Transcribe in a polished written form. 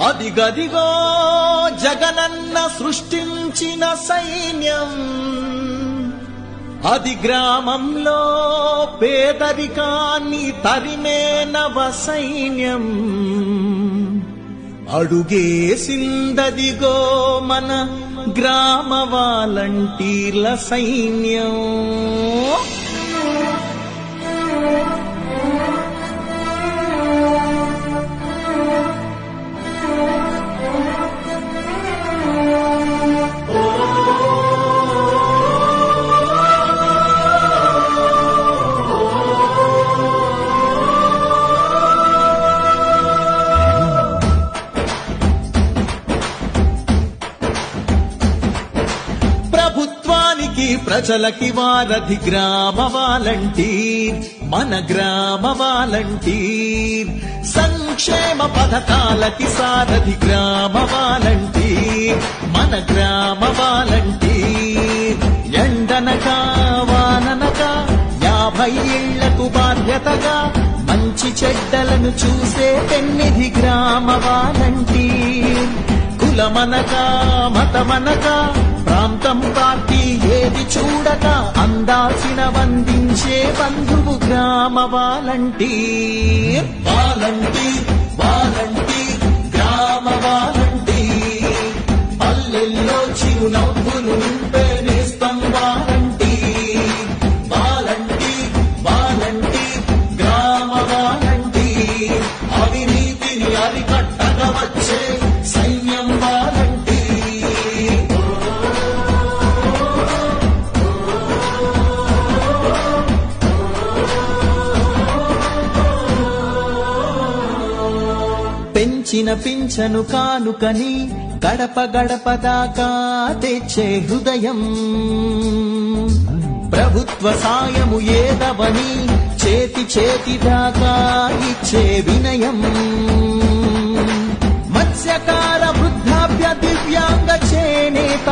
అదిగదిగో జగనన్న సృష్టించిన సైన్యం, అది గ్రామంలో పేదరికాన్ని తరిమే నవ సైన్యం. అడుగేసిందదిగో మన గ్రామ వాలంటీర్ల సైన్యం. ప్రభుత్వానికి ప్రజలకి వారధి గ్రామ వాలంటీర్, మన గ్రామ వాలంటీర్. సంక్షేమ పథకాలకి సారథి గ్రామ వాలంటీర్, మన గ్రామ వాలంటీర్. ఎండనక వాననక 50 ఏళ్లకు బాధ్యతగా మంచి చెడ్డలను చూసే పెన్నిధి గ్రామ వాలంటీర్. కులమనక మతమనక ప్రాంతం పార్టీ ఏది చూడక అందాల్సిన వందించే బంధువు గ్రామ వాలంటీర్. వాలంటీర్ వాలంటీర్ గ్రామ వాలంటీర్, పల్లెల్లో చిరునవ్వులు నింపే నేస్తం వాలంటీర్. వాలంటీర్ వాలంటీర్ గ్రామ వాలంటీర్, అవినీతిని అరికట్టగా వచ్చే సైన్యం వాలంటీర్. పెంచిన పింఛను కానుకని గడప గడప దాకా తెచ్చే హృదయం, ప్రభుత్వ సాయము ఏదవని చేతి చేతి దాకా ఇచ్చే వినయం.